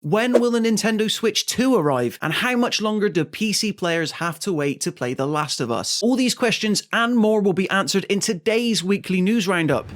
When will the Nintendo Switch 2 arrive, and how much longer do PC players have to wait to play The Last of Us? All these questions and more will be answered in today's weekly news roundup.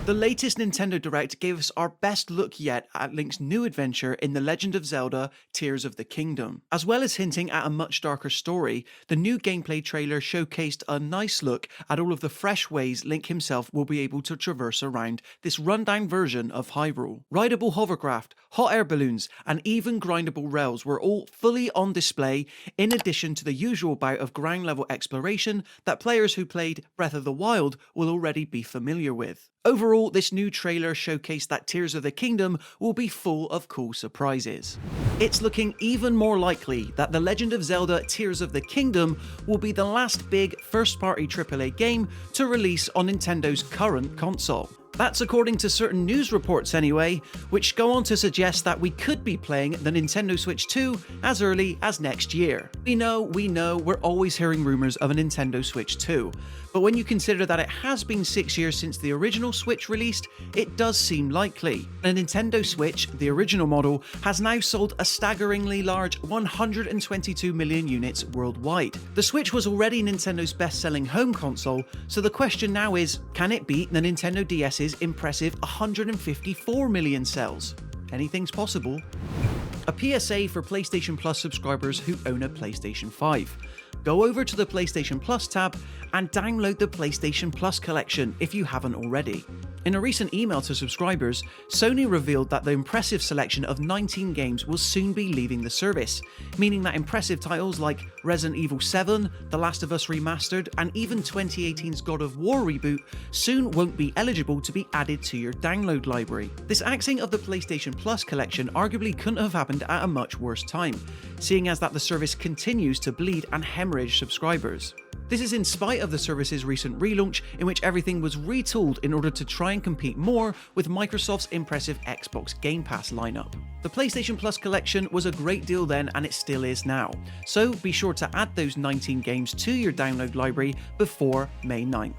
The latest Nintendo Direct gave us our best look yet at Link's new adventure in The Legend of Zelda: Tears of the Kingdom. As well as hinting at a much darker story, the new gameplay trailer showcased a nice look at all of the fresh ways Link himself will be able to traverse around this rundown version of Hyrule. Rideable hovercraft, hot air balloons, and even grindable rails were all fully on display, in addition to the usual bout of ground level exploration that players who played Breath of the Wild will already be familiar with. Overall, this new trailer showcased that Tears of the Kingdom will be full of cool surprises. It's looking even more likely that The Legend of Zelda: Tears of the Kingdom will be the last big first-party AAA game to release on Nintendo's current console. That's according to certain news reports anyway, which go on to suggest that we could be playing the Nintendo Switch 2 as early as next year. We know, we're always hearing rumours of a Nintendo Switch 2, but when you consider that it has been 6 years since the original Switch released, it does seem likely. A Nintendo Switch, the original model, has now sold a staggeringly large 122 million units worldwide. The Switch was already Nintendo's best-selling home console, so the question now is, can it beat the Nintendo DS's impressive 154 million sales? Anything's possible. A PSA for PlayStation Plus subscribers who own a PlayStation 5. Go over to the PlayStation Plus tab and download the PlayStation Plus collection if you haven't already. In a recent email to subscribers, Sony revealed that the impressive selection of 19 games will soon be leaving the service, meaning that impressive titles like Resident Evil 7, The Last of Us Remastered, and even 2018's God of War reboot soon won't be eligible to be added to your download library. This axing of the PlayStation Plus collection arguably couldn't have happened at a much worse time, seeing as that the service continues to bleed and hemorrhage subscribers. This is in spite of the service's recent relaunch, in which everything was retooled in order to try and compete more with Microsoft's impressive Xbox Game Pass lineup. The PlayStation Plus collection was a great deal then, and it still is now, so be sure to add those 19 games to your download library before May 9th.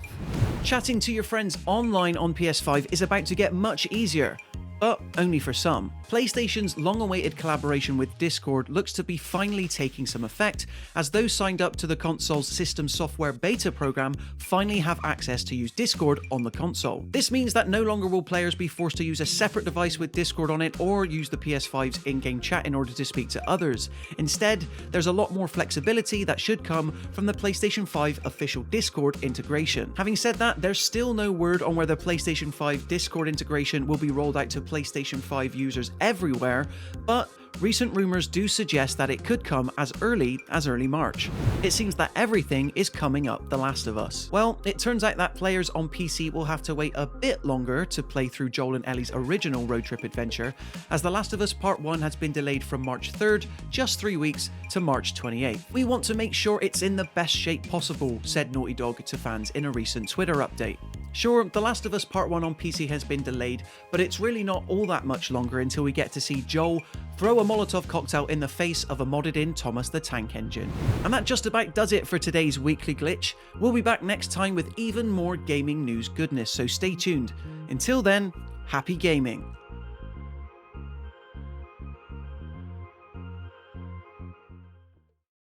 Chatting to your friends online on PS5 is about to get much easier, but only for some. PlayStation's long-awaited collaboration with Discord looks to be finally taking some effect, as those signed up to the console's system software beta program finally have access to use Discord on the console. This means that no longer will players be forced to use a separate device with Discord on it or use the PS5's in-game chat in order to speak to others. Instead, there's a lot more flexibility that should come from the PlayStation 5 official Discord integration. Having said that, there's still no word on whether PlayStation 5 Discord integration will be rolled out to PlayStation 5 users everywhere, but recent rumours do suggest that it could come as early March. It seems that everything is coming up The Last of Us. Well, it turns out that players on PC will have to wait a bit longer to play through Joel and Ellie's original road trip adventure, as The Last of Us Part 1 has been delayed from March 3rd, just 3 weeks, to March 28th. We want to make sure it's in the best shape possible, said Naughty Dog to fans in a recent Twitter update. Sure, The Last of Us Part 1 on PC has been delayed, but it's really not all that much longer until we get to see Joel throw a Molotov cocktail in the face of a modded-in Thomas the Tank Engine. And that just about does it for today's Weekly Glitch. We'll be back next time with even more gaming news goodness, so stay tuned. Until then, happy gaming.